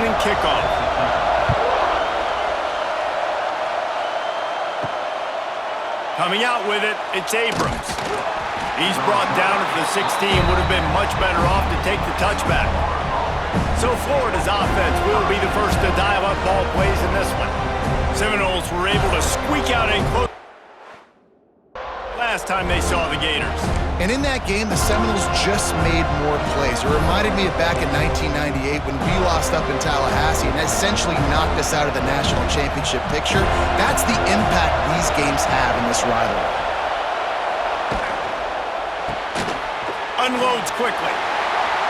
opening kickoff. Coming out with it, it's Abrams. He's brought down at the 16, would have been much better off to take the touchback. So Florida's offense will be the first to dial up ball plays in this one. Seminoles were able to squeak out a close last time they saw the Gators. And in that game, the Seminoles just made more plays. It reminded me of back in 1998 when we lost up in Tallahassee and essentially knocked us out of the national championship picture. That's the impact these games have in this rivalry. Unloads quickly.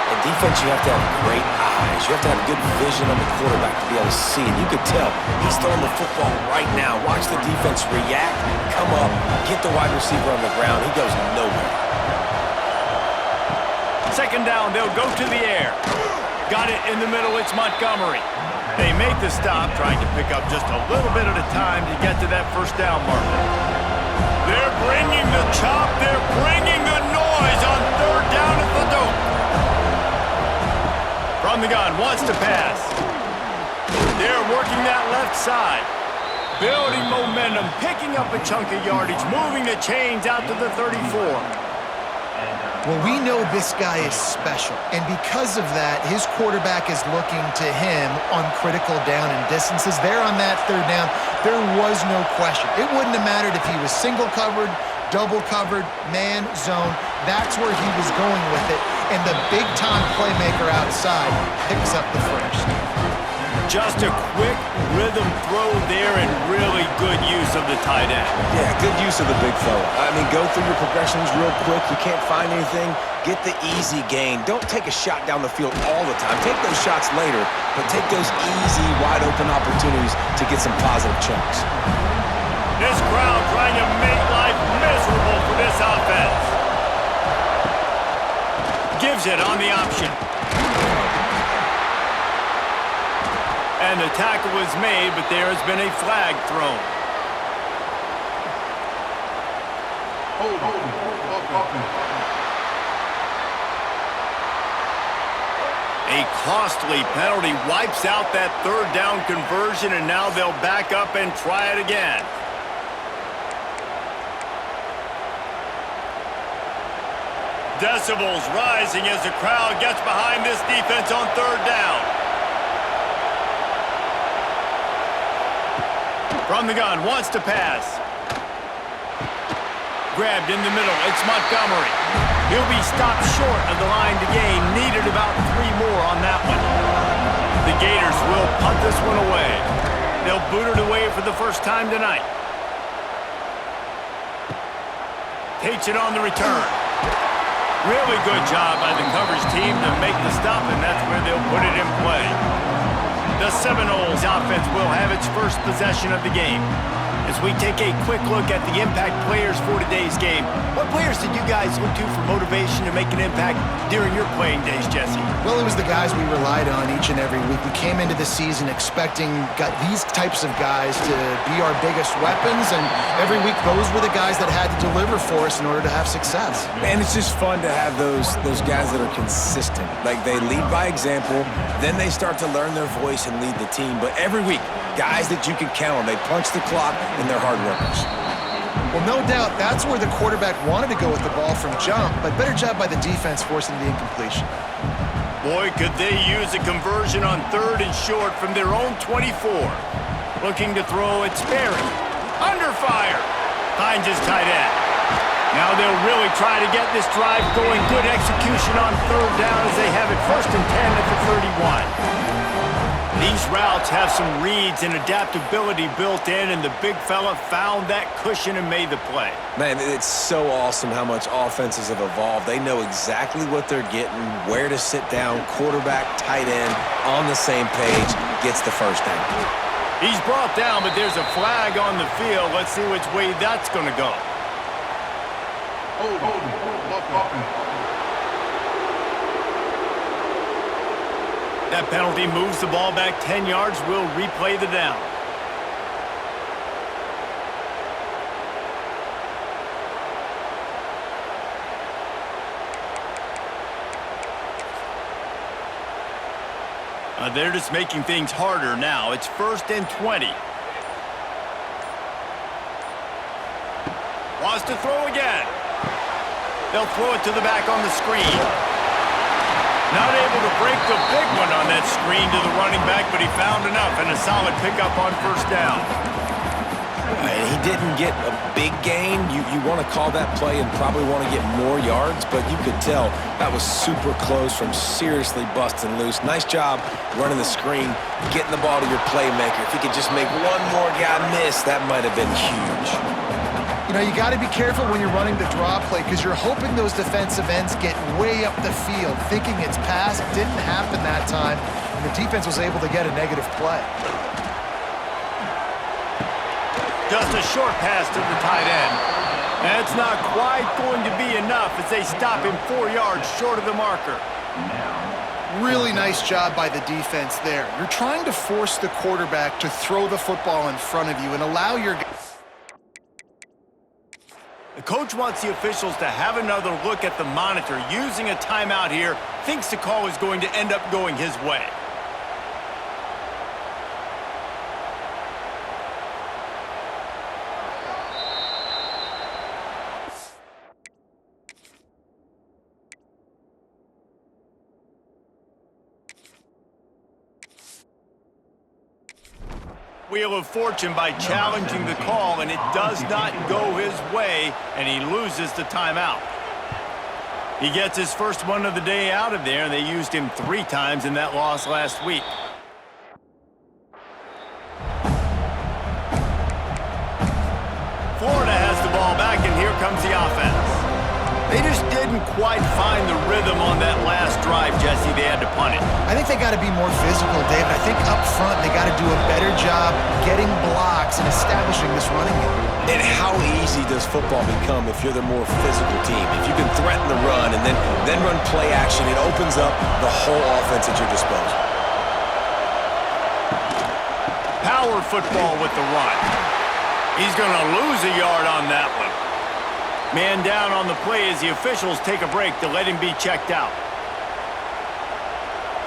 In defense, you have to have great eyes. You have to have good vision on the quarterback to be able to see. And you could tell he's throwing the football right now. Watch the defense react, come up, get the wide receiver on the ground. He goes nowhere. Second down, they'll go to the air. Got it in the middle, it's Montgomery. They make the stop, trying to pick up just a little bit at a time to get to that first down marker. They're bringing the chop, they're bringing the noise on third down at the Dome. From the gun, wants to pass. They're working that left side. Building momentum, picking up a chunk of yardage, moving the chains out to the 34. Well, we know this guy is special, and because of that, his quarterback is looking to him on critical down and distances. There on that third down, there was no question. It wouldn't have mattered if he was single covered, double covered, man, zone. That's where he was going with it, and the big-time playmaker outside picks up the first. Just a quick rhythm throw there and really good use of the tight end. Yeah, good use of the big fella. I mean, go through your progressions real quick. You can't find anything. Get the easy gain. Don't take a shot down the field all the time. Take those shots later, but take those easy, wide-open opportunities to get some positive chunks. This crowd trying to make life miserable for this offense. Gives it on the option. And the tackle was made, but there has been a flag thrown. A costly penalty wipes out that third down conversion, and now they'll back up and try it again. Decibels rising as the crowd gets behind this defense on third down. From the gun, wants to pass. Grabbed in the middle, it's Montgomery. He'll be stopped short of the line to gain. Needed about 3 more on that one. The Gators will punt this one away. They'll boot it away for the first time tonight. Takes it on the return. Really good job by the coverage team to make the stop, and that's where they'll put it in play. The Seminoles offense will have its first possession of the game. As we take a quick look at the impact players for today's game, what players did you guys look to for motivation to make an impact during your playing days, Jesse? Well, it was the guys we relied on each and every week. We came into the season expecting these types of guys to be our biggest weapons, and every week those were the guys that had to deliver for us in order to have success. And it's just fun to have those guys that are consistent. Like, they lead by example, then they start to learn their voice and lead the team. But every week, guys that you can count on. They punch the clock, and they're hard workers. Well, no doubt that's where the quarterback wanted to go with the ball from jump, but better job by the defense forcing the incompletion. Boy, could they use a conversion on third and short from their own 24. Looking to throw, it's Sperry. Under fire. Finds his tight end. Now they'll really try to get this drive going. Good execution on third down as they have it 1st and 10 at the 31. These routes have some reads and adaptability built in, and the big fella found that cushion and made the play. Man, it's so awesome how much offenses have evolved. They know exactly what they're getting, where to sit down, quarterback, tight end, on the same page, gets the first down. He's brought down, but there's a flag on the field. Let's see which way that's going to go. That penalty moves the ball back 10 yards. We'll replay the down. They're just making things harder now. It's 1st and 20. Wants to throw again. They'll throw it to the back on the screen. Not able to break the big one on that screen to the running back, but he found enough and a solid pickup on 1st down. He didn't get a big gain. You want to call that play and probably want to get more yards, but you could tell that was super close from seriously busting loose. Nice job running the screen, getting the ball to your playmaker. If he could just make one more guy miss, that might have been huge. You know, you got to be careful when you're running the draw play because you're hoping those defensive ends get way up the field, thinking it's pass. It didn't happen that time, and the defense was able to get a negative play. Just a short pass to the tight end. That's not quite going to be enough as they stop him 4 yards short of the marker. Really nice job by the defense there. You're trying to force the quarterback to throw the football in front of you and allow your... The coach wants the officials to have another look at the monitor. Using a timeout here, thinks the call is going to end up going his way. Wheel of fortune by challenging the call, and it does not go his way, and he loses the timeout. He gets his first one of the day out of there, and they used him 3 times in that loss last week. Florida has the ball back, and here comes the offense. They just didn't quite find the rhythm on that last drive, Jesse. They had to punt it. I think they got to be more physical, David. I think up front they got to do a better job getting blocks and establishing this running game. And how easy does football become if you're the more physical team? If you can threaten the run and then run play action, it opens up the whole offense at your disposal. Power football with the run. He's going to lose a yard on that one. Man down on the play as the officials take a break to let him be checked out.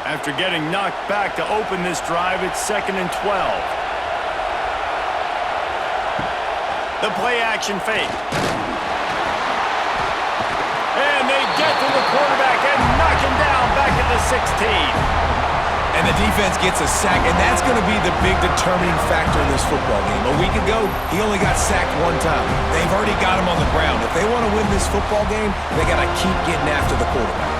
After getting knocked back to open this drive, it's 2nd and 12. The play action fake. And they get to the quarterback and knock him down back at the 16. And the defense gets a sack, and that's going to be the big determining factor in this football game. A week ago, he only got sacked 1 time. They've already got him on the ground. If they want to win this football game, they got to keep getting after the quarterback.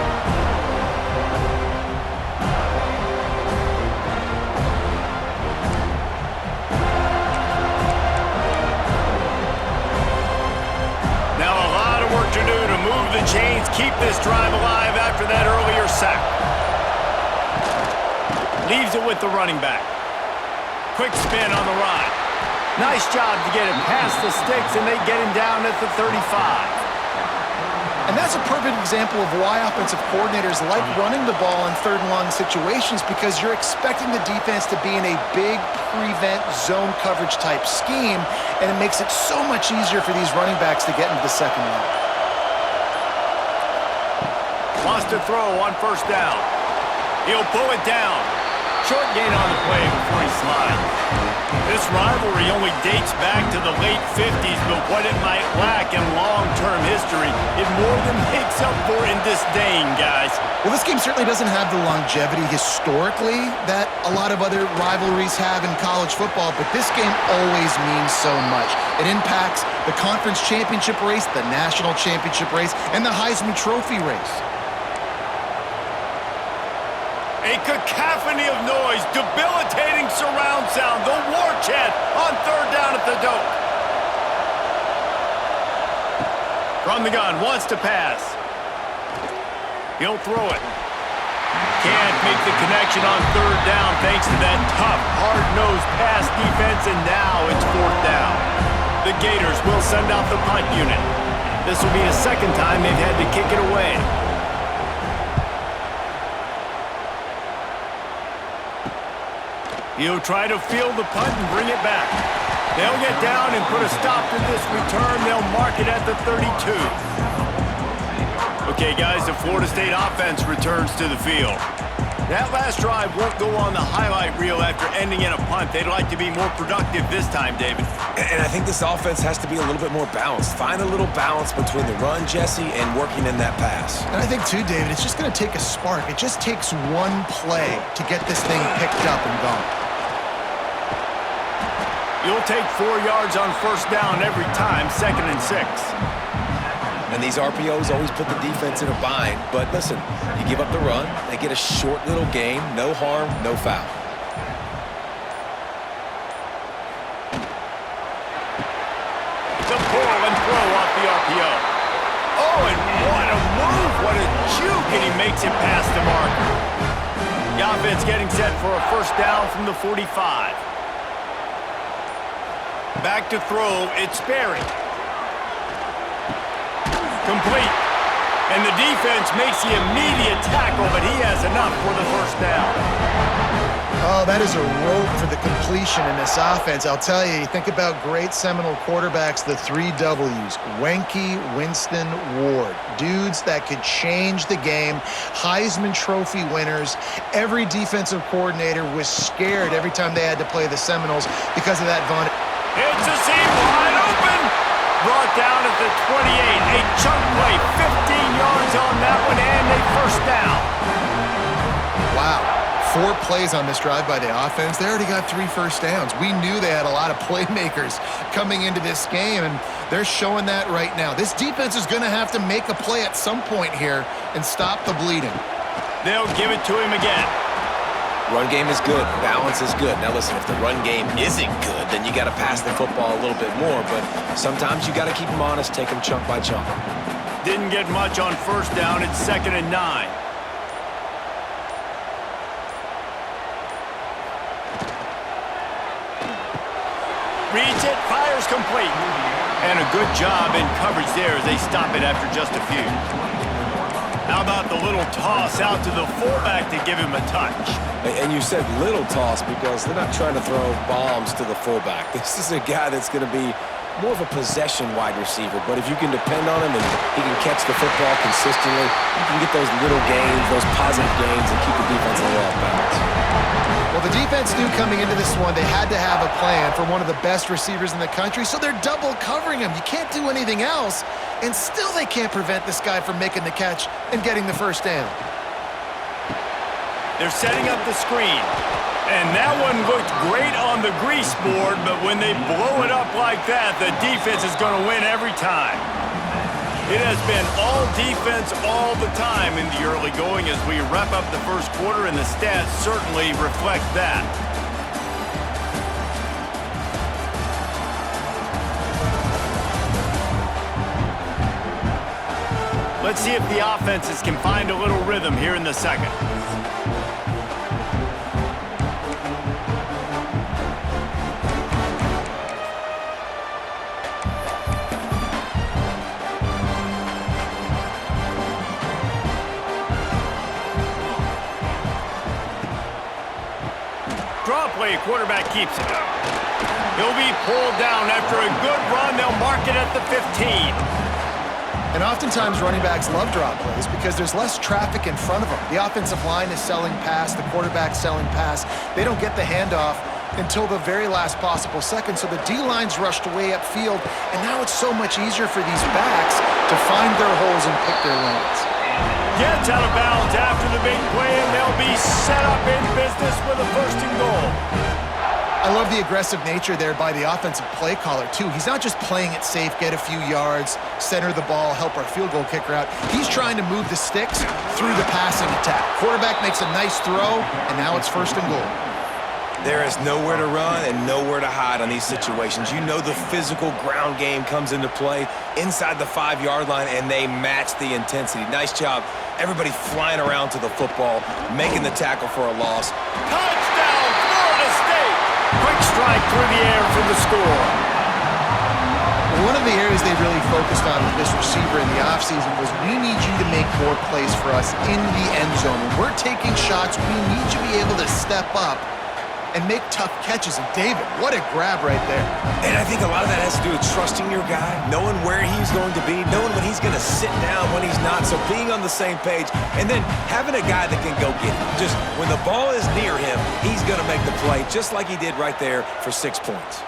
Now a lot of work to do to move the chains, keep this drive alive after that earlier sack. Leaves it with the running back. Quick spin on the run. Nice job to get him past the sticks, and they get him down at the 35. And that's a perfect example of why offensive coordinators like running the ball in 3rd and long situations, because you're expecting the defense to be in a big prevent zone coverage type scheme, and it makes it so much easier for these running backs to get into the 2nd round. Wants to throw on 1st down. He'll pull it down. Short gain on the play before he slides. This rivalry only dates back to the late 50s, but what it might lack in long-term history, it more than makes up for in disdain, guys. Well, this game certainly doesn't have the longevity historically that a lot of other rivalries have in college football, but this game always means so much. It impacts the conference championship race, the national championship race, and the Heisman Trophy race. A cacophony of noise, debilitating surround sound, the war chant on 3rd down at the Doak. From the gun, wants to pass. He'll throw it. Can't make the connection on 3rd down thanks to that tough, hard-nosed pass defense, and now it's 4th down. The Gators will send out the punt unit. This will be the 2nd time they've had to kick it away. He'll try to field the punt and bring it back. They'll get down and put a stop to this return. They'll mark it at the 32. Okay, guys, the Florida State offense returns to the field. That last drive won't go on the highlight reel after ending in a punt. They'd like to be more productive this time, David. And I think this offense has to be a little bit more balanced. Find a little balance between the run, Jesse, and working in that pass. And I think, too, David, it's just going to take a spark. It just takes one play to get this thing picked up and going. You'll take 4 yards on first down every time, 2nd and 6. And these RPOs always put the defense in a bind. But listen, you give up the run, they get a short little gain, no harm, no foul. The pull and throw off the RPO. Oh, and what a move, what a juke, and he makes it past the marker. The offense getting set for a first down from the 45. Back to throw, it's Sperry. Complete. And the defense makes the immediate tackle, but he has enough for the first down. Oh, that is a rope for the completion in this offense. I'll tell you, think about great Seminole quarterbacks, the 3 W's. Wenke, Winston, Ward. Dudes that could change the game. Heisman Trophy winners. Every defensive coordinator was scared every time they had to play the Seminoles because of that Von. It's a seam wide open. Brought down at the 28. A chunk play, 15 yards on that one, and a first down. Wow. 4 plays on this drive by the offense. They already got 3 first downs. We knew they had a lot of playmakers coming into this game, and they're showing that right now. This defense is going to have to make a play at some point here and stop the bleeding. They'll give it to him again. Run game is good. Balance is good. Now listen, if the run game isn't good, then you got to pass the football a little bit more. But sometimes you got to keep them honest, take them chunk by chunk. Didn't get much on first down. It's 2nd and 9. Reads it, fires complete. And a good job in coverage there as they stop it after just a few. How about the little toss out to the fullback to give him a touch? And you said little toss because they're not trying to throw bombs to the fullback. This is a guy that's going to be more of a possession wide receiver, but if you can depend on him and he can catch the football consistently, you can get those little gains, those positive gains, and keep the defense a little off balance. Well, the defense knew coming into this one they had to have a plan for one of the best receivers in the country, so they're double covering him. You can't do anything else, and still they can't prevent this guy from making the catch and getting the first down. They're setting up the screen. And that one looked great on the grease board, but when they blow it up like that, the defense is going to win every time. It has been all defense all the time in the early going as we wrap up the first quarter, and the stats certainly reflect that. Let's see if the offenses can find a little rhythm here in the second. Draw play, quarterback keeps it. He'll be pulled down after a good run. They'll mark it at the 15. And oftentimes running backs love drop plays because there's less traffic in front of them. The offensive line is selling pass, the quarterback's selling pass. They don't get the handoff until the very last possible second, so the D-line's rushed way upfield, and now it's so much easier for these backs to find their holes and pick their lanes. Gets out of bounds after the big play, and they'll be set up in business with a first and goal. I love the aggressive nature there by the offensive play caller, too. He's not just playing it safe, get a few yards, center the ball, help our field goal kicker out. He's trying to move the sticks through the passing attack. Quarterback makes a nice throw, and now it's first and goal. There is nowhere to run and nowhere to hide on these situations. You know the physical ground game comes into play inside the 5-yard line, and they match the intensity. Nice job. Everybody flying around to the football, making the tackle for a loss. Touchdown, Florida State! Quick strike through the air for the score. One of the areas they really focused on with this receiver in the offseason was we need you to make more plays for us in the end zone. When we're taking shots, we need you to be able to step up and make tough catches. And David, what a grab right there. And I think a lot of that has to do with trusting your guy, knowing where he's going to be, knowing when he's going to sit down, when he's not, so being on the same page, and then having a guy that can go get it. Just when the ball is near him, he's going to make the play, just like he did right there for 6 points.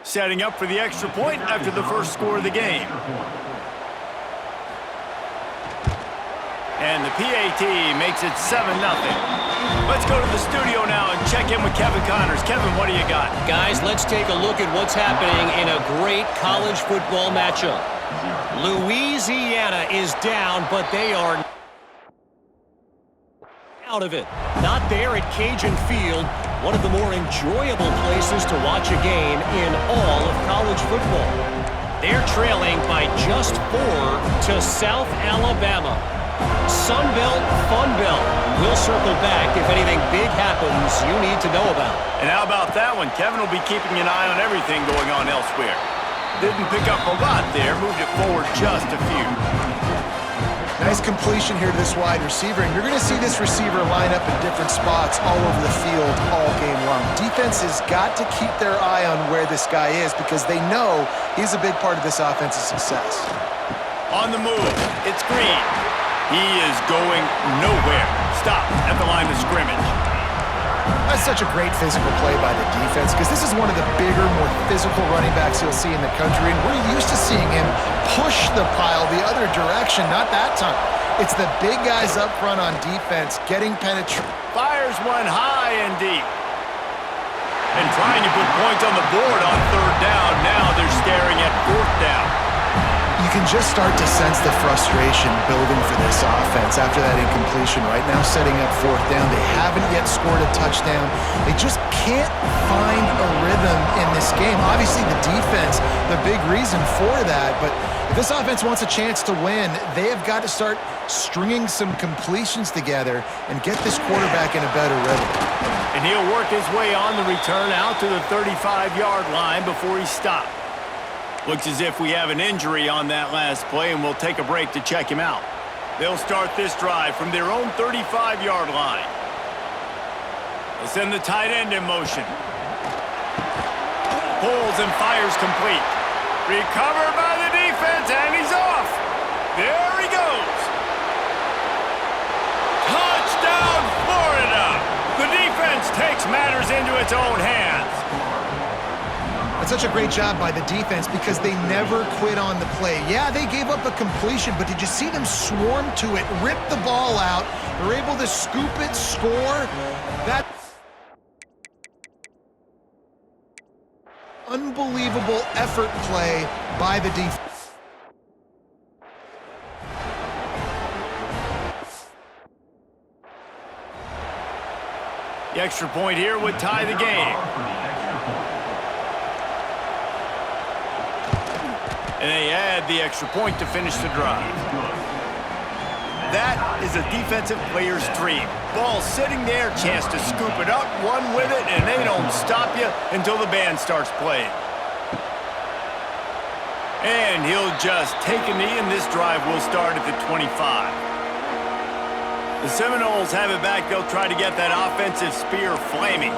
Setting up for the extra point after the first score of the game. And the PAT makes it 7-0. Let's go to the studio now and check in with Kevin Connors. Kevin, what do you got? Guys, let's take a look at what's happening in a great college football matchup. Louisiana is down, but they are out of it. Not there at Cajun Field, one of the more enjoyable places to watch a game in all of college football. They're trailing by just 4 to South Alabama. Sun Belt, Fun Belt. We'll circle back if anything big happens you need to know about. And how about that one? Kevin will be keeping an eye on everything going on elsewhere. Didn't pick up a lot there, moved it forward just a few. Nice completion here to this wide receiver, and you're going to see this receiver line up in different spots all over the field all game long. Defense has got to keep their eye on where this guy is because they know he's a big part of this offense's success. On the move, it's Green. He is going nowhere. Stop at the line of scrimmage. That's such a great physical play by the defense because this is one of the bigger, more physical running backs you'll see in the country, and we're used to seeing him push the pile the other direction. Not that time. It's the big guys up front on defense getting penetration. Fires one high and deep. And trying to put points on the board on third down. Now they're staring at fourth down. You can just start to sense the frustration building for this offense after that incompletion. Right now setting up fourth down. They haven't yet scored a touchdown. They just can't find a rhythm in this game. Obviously the defense, the big reason for that, but if this offense wants a chance to win, they have got to start stringing some completions together and get this quarterback in a better rhythm. And he'll work his way on the return out to the 35-yard line before he stopped. Looks as if we have an injury on that last play, and we'll take a break to check him out. They'll start this drive from their own 35-yard line. They'll send the tight end in motion. Pulls and fires complete. Recovered by the defense, and he's off. There he goes. Touchdown, Florida! The defense takes matters into its own hands. That's such a great job by the defense because they never quit on the play. Yeah, they gave up a completion, but did you see them swarm to it, rip the ball out? They're able to scoop it, score. That unbelievable effort play by the defense. The extra point here would tie the game. And they add the extra point to finish the drive. That is a defensive player's dream. Ball sitting there, chance to scoop it up, run with it, and they don't stop you until the band starts playing. And he'll just take a knee, and this drive will start at the 25. The Seminoles have it back. They'll try to get that offensive spear flaming.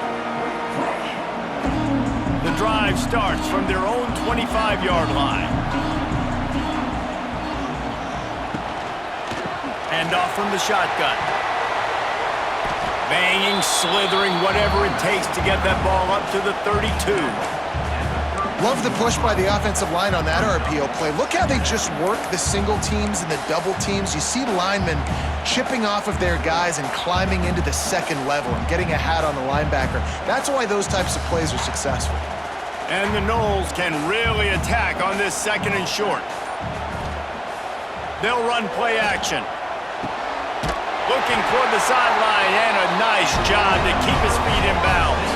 The drive starts from their own 25-yard line. Hand off from the shotgun. Banging, slithering, whatever it takes to get that ball up to the 32. Love the push by the offensive line on that RPO play. Look how they just work the single teams and the double teams. You see linemen chipping off of their guys and climbing into the second level and getting a hat on the linebacker. That's why those types of plays are successful. And the Noles can really attack on this second and short. They'll run play action. Looking toward the sideline, and a nice job to keep his feet in bounds.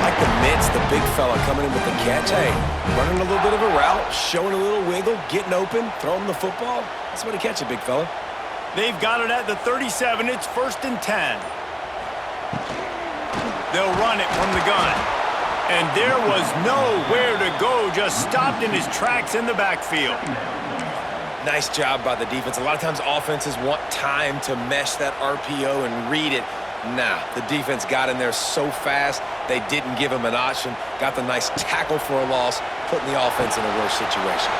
I like the mitts, the big fella coming in with the catch. Hey, running a little bit of a route, showing a little wiggle, getting open, throwing the football. That's what he catch it, big fella. They've got it at the 37. It's 1st and 10. They'll run it from the gun. And there was nowhere to go, just stopped in his tracks in the backfield. Nice job by the defense. A lot of times offenses want time to mesh that RPO and read it. Nah, the defense got in there so fast, they didn't give him an option. Got the nice tackle for a loss, putting the offense in a worse situation.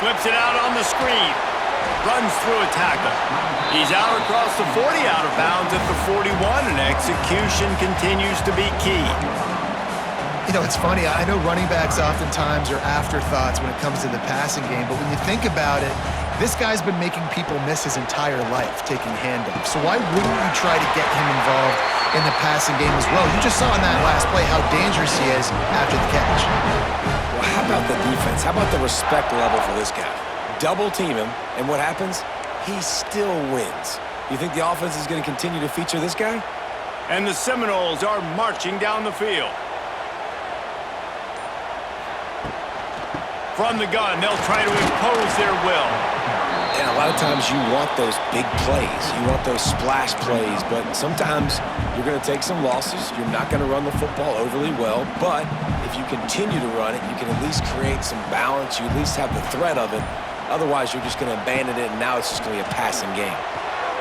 Flips it out on the screen. Runs through a tackle. He's out across the 40, out of bounds at the 41, and execution continues to be key. You know, it's funny. I know running backs oftentimes are afterthoughts when it comes to the passing game, but when you think about it, this guy's been making people miss his entire life taking handoffs. So why wouldn't you try to get him involved in the passing game as well? You just saw in that last play how dangerous he is after the catch. Well, how about the defense? How about the respect level for this guy? Double team him, and what happens? He still wins. You think the offense is going to continue to feature this guy? And the Seminoles are marching down the field. From the gun, they'll try to impose their will. And a lot of times you want those big plays. You want those splash plays, but sometimes you're going to take some losses. You're not going to run the football overly well, but if you continue to run it, you can at least create some balance. You at least have the threat of it. Otherwise, you're just going to abandon it, and now it's just going to be a passing game.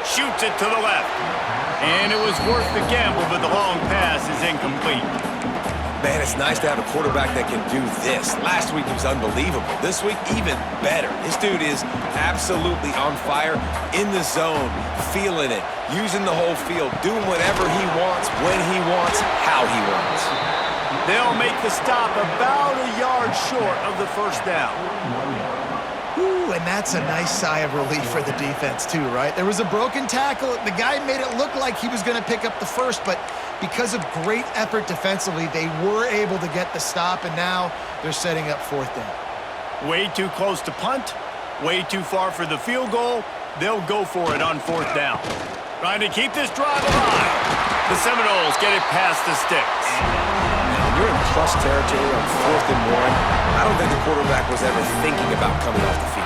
Shoots it to the left. And it was worth the gamble, but the long pass is incomplete. Man, it's nice to have a quarterback that can do this. Last week, he was unbelievable. This week, even better. This dude is absolutely on fire, in the zone, feeling it, using the whole field, doing whatever he wants, when he wants, how he wants. They'll make the stop about a yard short of the first down. Ooh, and that's a nice sigh of relief for the defense too, right? There was a broken tackle. The guy made it look like he was going to pick up the first, but because of great effort defensively, they were able to get the stop, and now they're setting up fourth down. Way too close to punt, way too far for the field goal. They'll go for it on fourth down. Trying to keep this drive alive. The Seminoles get it past the sticks. When you're in plus territory on 4th and 1, I don't think the quarterback was ever thinking about coming off the field.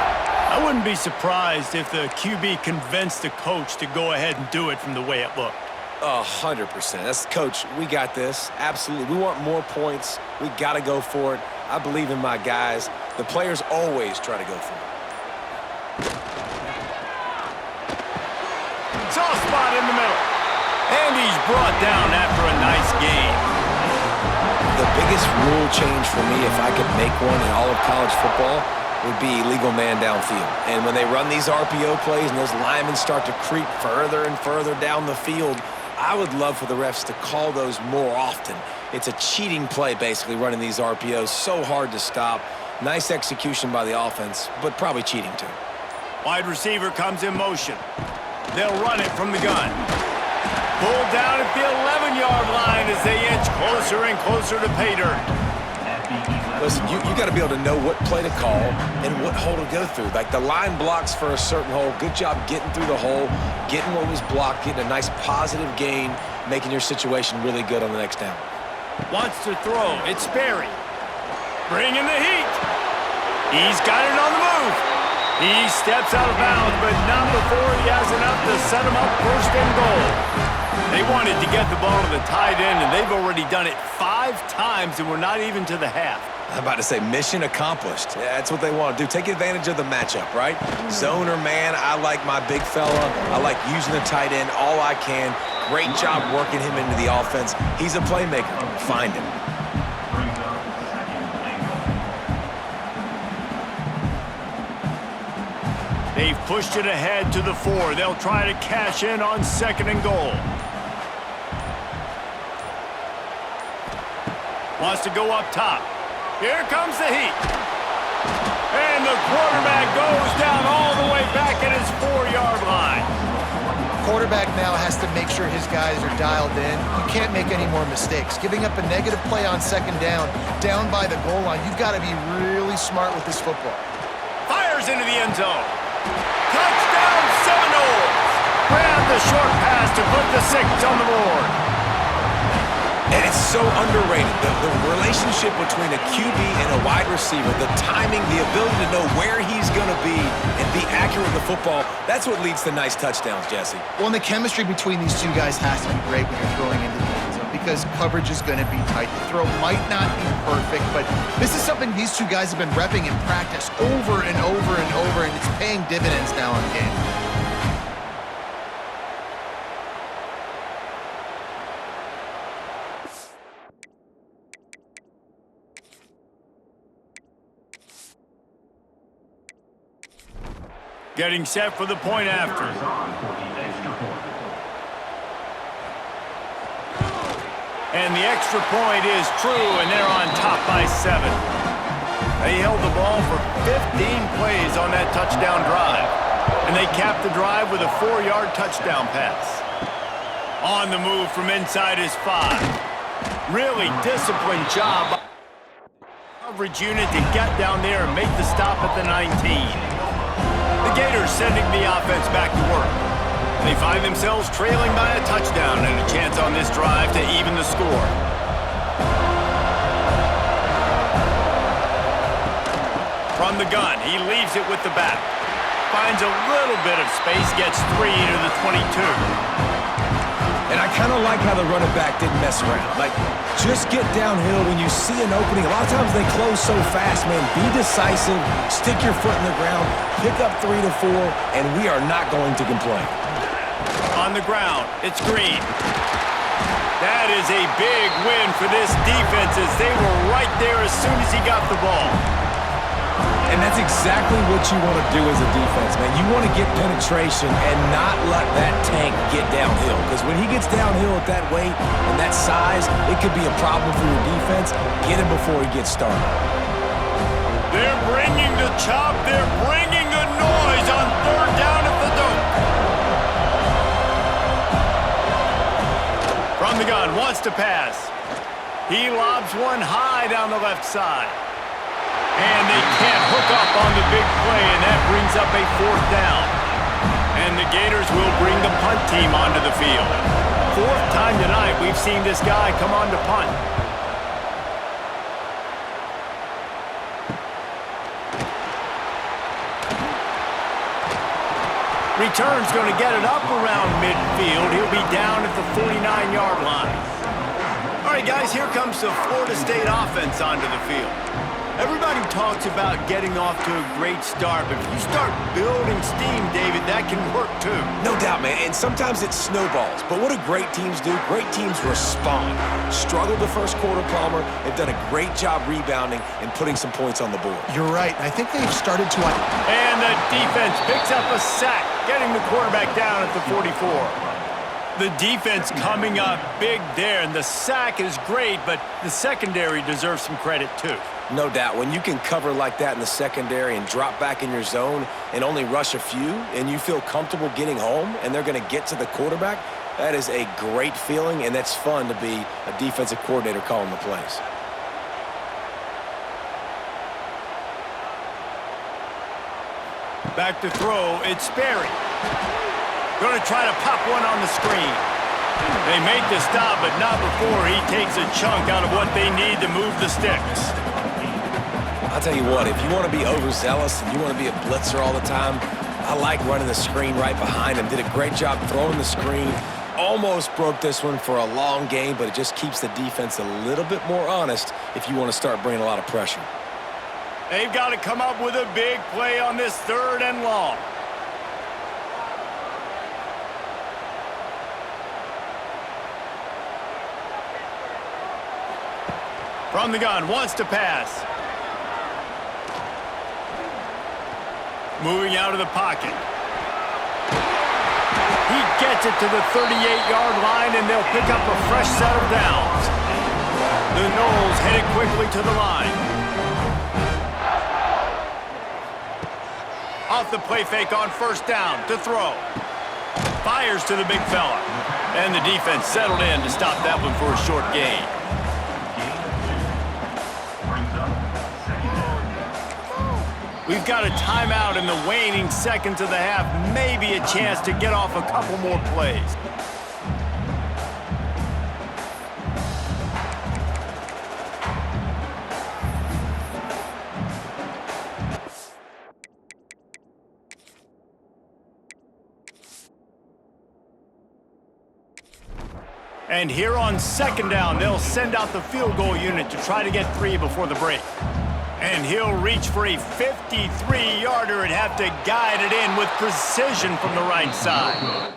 I wouldn't be surprised if the QB convinced the coach to go ahead and do it from the way it looked. 100%. That's, Coach, we got this. Absolutely. We want more points. We got to go for it. I believe in my guys. The players always try to go for it. Soft spot in the middle. And he's brought down after a nice game. The biggest rule change for me, if I could make one in all of college football, would be illegal man downfield. And when they run these RPO plays and those linemen start to creep further and further down the field, I would love for the refs to call those more often. It's a cheating play, basically, running these RPOs. So hard to stop. Nice execution by the offense, but probably cheating too. Wide receiver comes in motion. They'll run it from the gun. Pulled down at the 11-yard line as they inch closer and closer to pay dirt. Listen, you got to be able to know what play to call and what hole to go through. Like the line blocks for a certain hole. Good job getting through the hole, getting what was blocked, getting a nice positive gain, making your situation really good on the next down. Wants to throw. It's Sperry. Bringing the heat. He's got it on the move. He steps out of bounds, but not before he has enough to set him up first and goal. They wanted to get the ball to the tight end, and they've already done it 5 times, and we're not even to the half. I'm about to say mission accomplished. Yeah, that's what they want to do. Take advantage of the matchup, right? Zone or man, I like my big fella. I like using the tight end all I can. Great job working him into the offense. He's a playmaker. Find him. They've pushed it ahead to the 4. They'll try to cash in on 2nd and goal. Wants to go up top. Here comes the heat. And the quarterback goes down all the way back at his 4-yard line. Quarterback now has to make sure his guys are dialed in. You can't make any more mistakes. Giving up a negative play on 2nd down by the goal line, you've got to be really smart with this football. Fires into the end zone. Touchdown Seminoles! Grab the short pass to put the 6 on the board. And it's so underrated. The relationship between a QB and a wide receiver, the timing, the ability to know where he's going to be and be accurate with the football, that's what leads to nice touchdowns, Jesse. Well, and the chemistry between these two guys has to be great when you're throwing into the end zone. because coverage is going to be tight. The throw might not be perfect, but this is something these two guys have been repping in practice over and over and over, and it's paying dividends now in game. Getting set for the point after. And the extra point is true, and they're on top by 7. They held the ball for 15 plays on that touchdown drive, and they capped the drive with a 4-yard touchdown pass. On the move from inside his 5. Really disciplined job by the coverage unit to get down there and make the stop at the 19. The Gators sending the offense back to work. They find themselves trailing by a touchdown and a chance on this drive to even the score. From the gun, he leaves it with the back. Finds a little bit of space, gets 3 to the 22. And I kind of like how the running back didn't mess around. Like, just get downhill when you see an opening. A lot of times they close so fast, man. Be decisive, stick your foot in the ground, pick up 3 to 4, and we are not going to complain. On the ground, it's Green. That is a big win for this defense as they were right there as soon as he got the ball. And that's exactly what you want to do as a defense, man. You want to get penetration and not let that tank get downhill. Because when he gets downhill at that weight and that size, it could be a problem for your defense. Get him before he gets started. They're bringing the chop. They're bringing the noise on 3rd down at the Doak. From the gun, wants to pass. He lobs one high down the left side. And they can't hook up on the big play, and that brings up a 4th down. And the Gators will bring the punt team onto the field. 4th time tonight we've seen this guy come on to punt. Return's going to get it up around midfield. He'll be down at the 49-yard line. All right, guys, here comes the Florida State offense onto the field. Everybody talks about getting off to a great start, but if you start building steam, David, that can work too. No doubt, man, and sometimes it snowballs. But what do great teams do? Great teams respond. Struggled the first quarter, Palmer. They've done a great job rebounding and putting some points on the board. You're right. I think they've started to... And the defense picks up a sack, getting the quarterback down at the 44. The defense coming up big there, and the sack is great, but the secondary deserves some credit too. No doubt. When you can cover like that in the secondary and drop back in your zone and only rush a few, and you feel comfortable getting home, and they're going to get to the quarterback, that is a great feeling, and that's fun to be a defensive coordinator calling the plays. Back to throw, it's Sperry. Going to try to pop one on the screen. They make the stop, but not before he takes a chunk out of what they need to move the sticks. I'll tell you what, if you want to be overzealous and you want to be a blitzer all the time, I like running the screen right behind him. Did a great job throwing the screen. Almost broke this one for a long game, but it just keeps the defense a little bit more honest if you want to start bringing a lot of pressure. They've got to come up with a big play on this 3rd and long. From the gun, wants to pass. Moving out of the pocket. He gets it to the 38-yard line, and they'll pick up a fresh set of downs. The Noles headed quickly to the line. Off the play fake on 1st down to throw. Fires to the big fella. And the defense settled in to stop that one for a short gain. We've got a timeout in the waning seconds of the half. Maybe a chance to get off a couple more plays. And here on second down, they'll send out the field goal unit to try to get 3 before the break. And he'll reach for a 53-yarder and have to guide it in with precision from the right side.